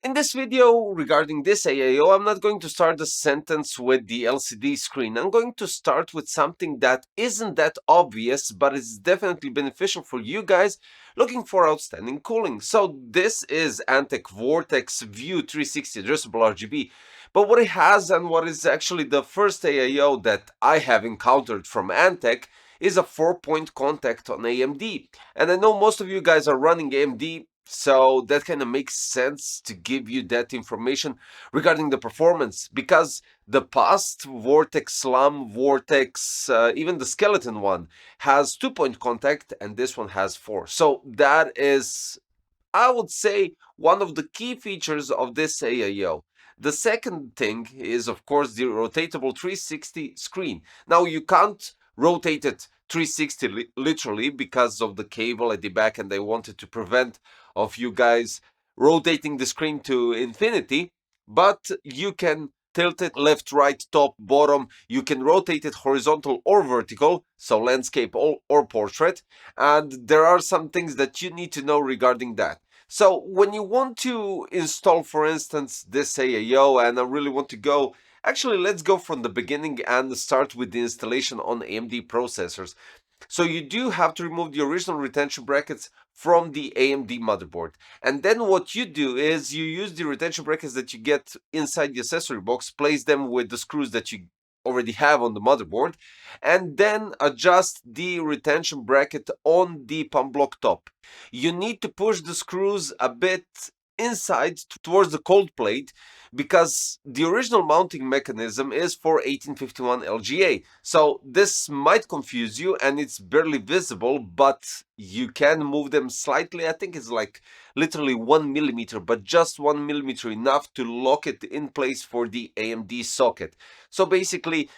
In this video regarding this AIO, I'm not going to start the sentence with the LCD screen. I'm going to start with something that isn't that obvious, but is definitely beneficial for you guys looking for outstanding cooling. So this is ANTEC VORTEX VIEW 360 addressable RGB. But what it has and what is actually the first AIO that I have encountered from ANTEC is a 4-point contact on AMD. And I know most of you guys are running AMD, so that kind of makes sense to give you that information regarding the performance, because the past Vortex Slam, Vortex, even the skeleton one has 2-point contact and this one has 4. So that is, I would say, one of the key features of this AIO. The second thing is, of course, the rotatable 360 screen. Now, you can't rotate it 360 literally because of the cable at the back, and they wanted to prevent of you guys rotating the screen to infinity, but you can tilt it left, right, top, bottom. You can rotate it horizontal or vertical, so landscape or portrait, and there are some things that you need to know regarding that. So when you want to install, for instance, this AIO, and I really want to go, actually let's go from the beginning and start with the installation on AMD processors. So you do have to remove the original retention brackets from the AMD motherboard. And then what you do is you use the retention brackets that you get inside the accessory box, place them with the screws that you already have on the motherboard, and then adjust the retention bracket on the pump block top. You need to push the screws a bit inside towards the cold plate, because the original mounting mechanism is for 1851 LGA. So this might confuse you and it's barely visible, but you can move them slightly. I think it's like literally 1 millimeter, but just 1 millimeter enough to lock it in place for the AMD socket. So basically,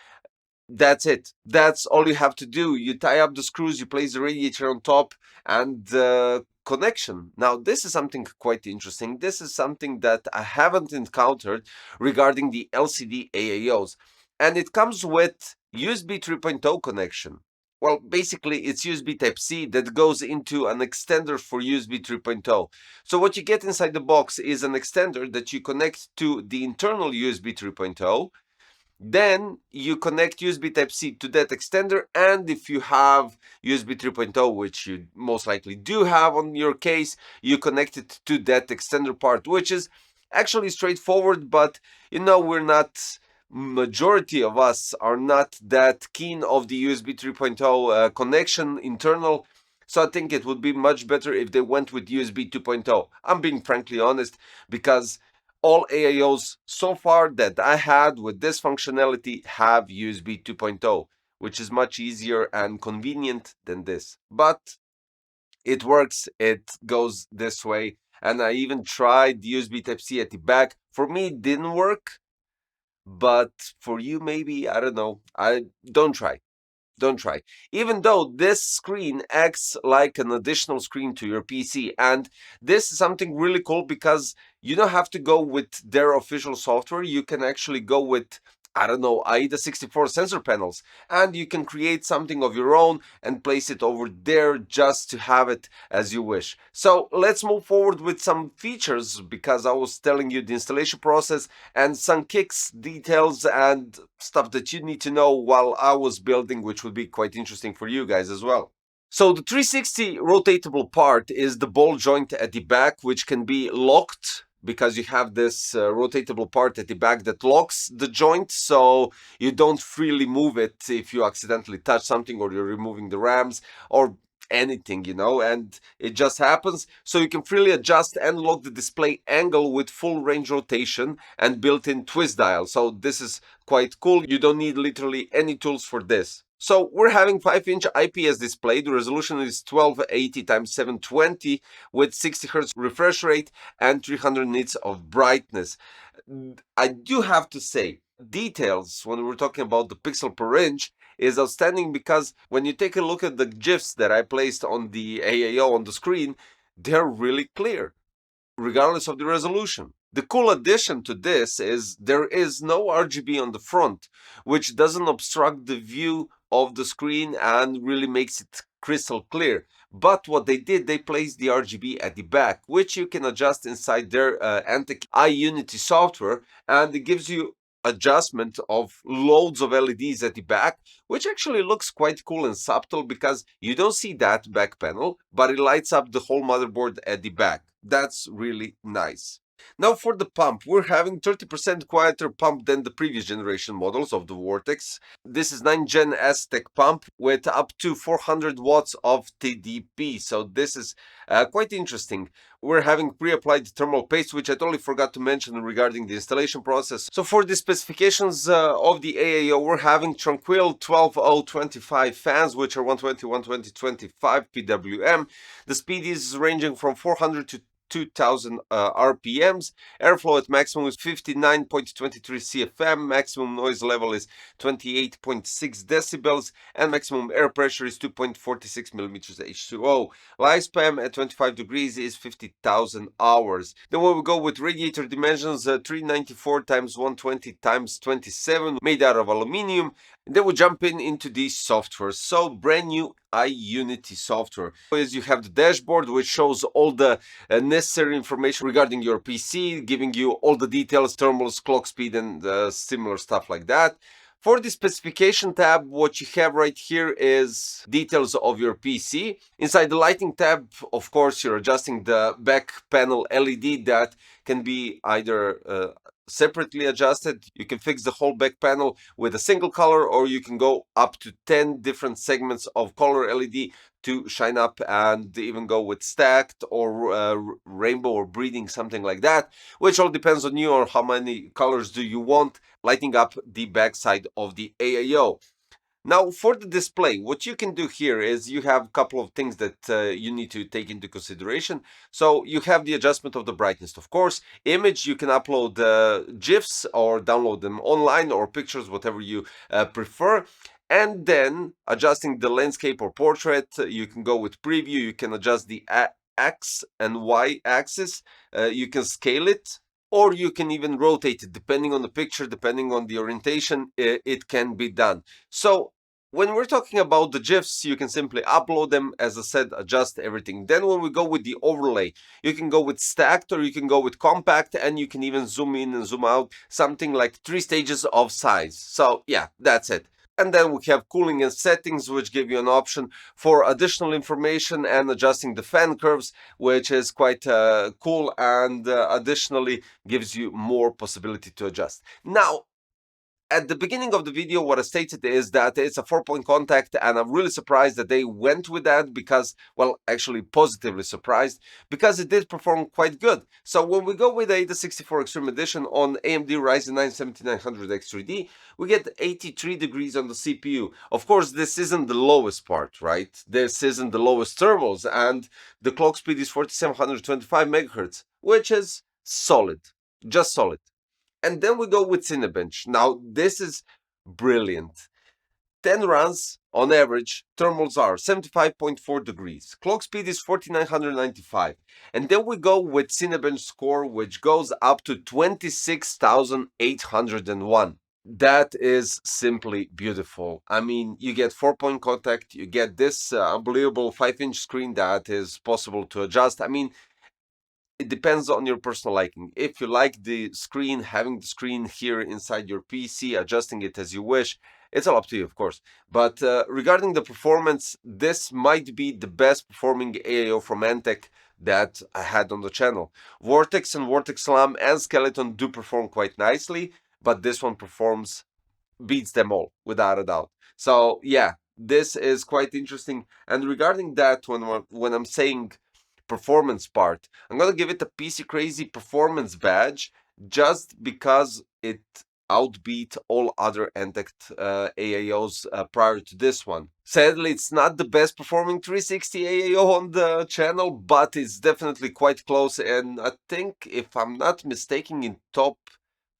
that's it. That's all you have to do. You tie up the screws, you place the radiator on top, and connection. Now, this is something quite interesting. This is something that I haven't encountered regarding the LCD AIOs, and it comes with USB 3.0 connection. Well, basically, it's USB Type-C that goes into an extender for USB 3.0. So what you get inside the box is an extender that you connect to the internal USB 3.0. Then you connect USB Type-C to that extender, and if you have USB 3.0, which you most likely do have on your case, you connect it to that extender part, which is actually straightforward, but you know, majority of us are not that keen of the USB 3.0 connection internal. So I think it would be much better if they went with USB 2.0. I'm being frankly honest, because all AIOs so far that I had with this functionality have USB 2.0, which is much easier and convenient than this. But it works, it goes this way. And I even tried the USB Type-C at the back. For me, it didn't work. But for you, maybe, I don't know. Don't try. Don't try. Even though this screen acts like an additional screen to your PC, and this is something really cool because you don't have to go with their official software. You can actually go with, I don't know, AIDA 64 sensor panels, and you can create something of your own and place it over there just to have it as you wish. So let's move forward with some features, because I was telling you the installation process and some kicks, details, and stuff that you need to know while I was building, which would be quite interesting for you guys as well. So the 360 rotatable part is the ball joint at the back, which can be locked, because you have this rotatable part at the back that locks the joint, so you don't freely move it if you accidentally touch something or you're removing the rams or anything, you know, and it just happens. So you can freely adjust and lock the display angle with full range rotation and built-in twist dial. So this is quite cool. You don't need literally any tools for this. So we're having 5-inch IPS display. The resolution is 1280 x 720 with 60 Hz refresh rate and 300 nits of brightness. I do have to say, details when we're talking about the pixel per inch is outstanding, because when you take a look at the GIFs that I placed on the AIO on the screen, they're really clear, regardless of the resolution. The cool addition to this is there is no RGB on the front, which doesn't obstruct the view of the screen and really makes it crystal clear. but what they did, they placed the RGB at the back, which you can adjust inside their ANTEC iUnity software, and it gives you adjustment of loads of LEDs at the back, which actually looks quite cool and subtle because you don't see that back panel, but it lights up the whole motherboard at the back. That's really nice. Now for the pump, we're having 30% quieter pump than the previous generation models of the Vortex. This is 9th Gen Aztec pump with up to 400 watts of TDP, so this is quite interesting. We're having pre-applied thermal paste, which I totally forgot to mention regarding the installation process. So for the specifications of the AIO, we're having Tranquil 12025 fans, which are 120, 120, 25 PWM. The speed is ranging from 400 to 2000 RPMs. Airflow at maximum is 59.23 CFM. Maximum noise level is 28.6 decibels, and maximum air pressure is 2.46 millimeters H2O. Lifespan at 25 degrees is 50,000 hours. Then when we go with radiator dimensions, 394 times 120 times 27, made out of aluminium. And then we jump into the software. So brand new iUnity software. As you have the dashboard, which shows all the necessary information regarding your PC, giving you all the details, thermals, clock speed, and similar stuff like that. For the specification tab, what you have right here is details of your PC. Inside the lighting tab, of course, you're adjusting the back panel LED that can be either separately adjusted. You can fix the whole back panel with a single color, or you can go up to 10 different segments of color LED to shine up, and even go with stacked or rainbow or breathing, something like that, which all depends on you or how many colors do you want lighting up the backside of the AIO. Now for the display, what you can do here is you have a couple of things that you need to take into consideration. So you have the adjustment of the brightness, of course. Image, you can upload GIFs or download them online, or pictures, whatever you prefer. And then adjusting the landscape or portrait, you can go with preview. You can adjust the X and Y axis. You can scale it, or you can even rotate it depending on the picture, depending on the orientation. It can be done. So when we're talking about the GIFs, you can simply upload them, as I said, adjust everything. Then when we go with the overlay, you can go with stacked, or you can go with compact, and you can even zoom in and zoom out, something like 3 stages of size. So yeah, that's it. And then we have cooling and settings, which give you an option for additional information and adjusting the fan curves, which is quite cool, and additionally gives you more possibility to adjust. Now, at the beginning of the video, what I stated is that it's a 4-point contact, and I'm really surprised that they went with that because, well, actually positively surprised, because it did perform quite good. So when we go with the 64 Extreme Edition on AMD Ryzen 9 7900X3D, we get 83 degrees on the CPU. Of course, this isn't the lowest part, right? This isn't the lowest thermals, and the clock speed is 4725 megahertz, which is solid, just solid. And then we go with Cinebench. Now, this is brilliant. 10 runs on average, thermals are 75.4 degrees. Clock speed is 4995. And then we go with Cinebench score, which goes up to 26,801. That is simply beautiful. I mean, you get 4-point contact, you get this unbelievable 5-inch screen that is possible to adjust. I mean, it depends on your personal liking. If you like the screen, having the screen here inside your PC, adjusting it as you wish, it's all up to you, of course. But regarding the performance, this might be the best performing AIO from ANTEC that I had on the channel. Vortex and Vortex Slam and Skeleton do perform quite nicely, but this one beats them all, without a doubt. So yeah, this is quite interesting. And regarding that, when I'm saying performance part, I'm gonna give it a PC Crazy performance badge, just because it outbeat all other ANTEC AIOs prior to this one. Sadly, it's not the best performing 360 AIO on the channel, but it's definitely quite close, and I think, if I'm not mistaken, in top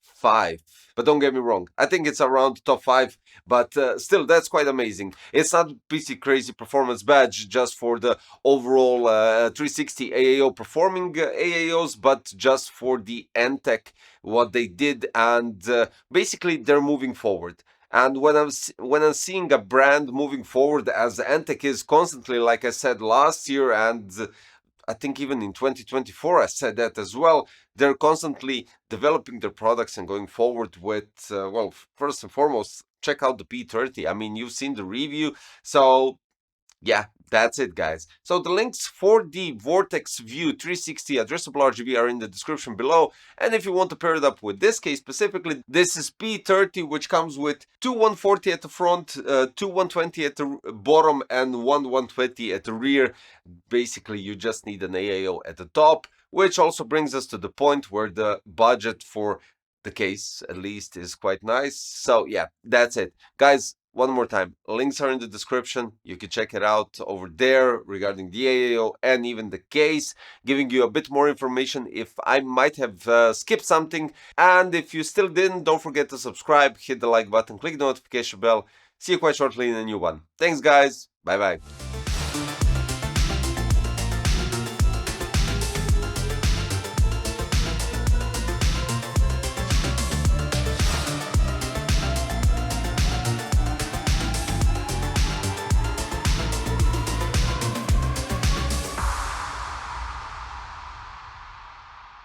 5. But don't get me wrong, I think it's around top 5, but still, that's quite amazing. It's not PC Crazy performance badge just for the overall 360 AIO performing AIOs, but just for the ANTEC, what they did, and basically they're moving forward. And when I'm seeing a brand moving forward as ANTEC is constantly, like I said last year, and I think even in 2024 I said that as well, they're constantly developing their products and going forward with, well, first and foremost, check out the P30. I mean, you've seen the review, so yeah, that's it, guys. So the links for the VORTEX VIEW 360 addressable RGB are in the description below. And if you want to pair it up with this case specifically, this is P30, which comes with two 140 at the front, two 120 at the bottom, and one 120 at the rear. Basically, you just need an AIO at the top, which also brings us to the point where the budget for the case, at least, is quite nice. So yeah, that's it. Guys, one more time, links are in the description. You can check it out over there regarding the AAO and even the case, giving you a bit more information if I might have skipped something. And if you still didn't, don't forget to subscribe, hit the like button, click the notification bell. See you quite shortly in a new one. Thanks, guys. Bye bye.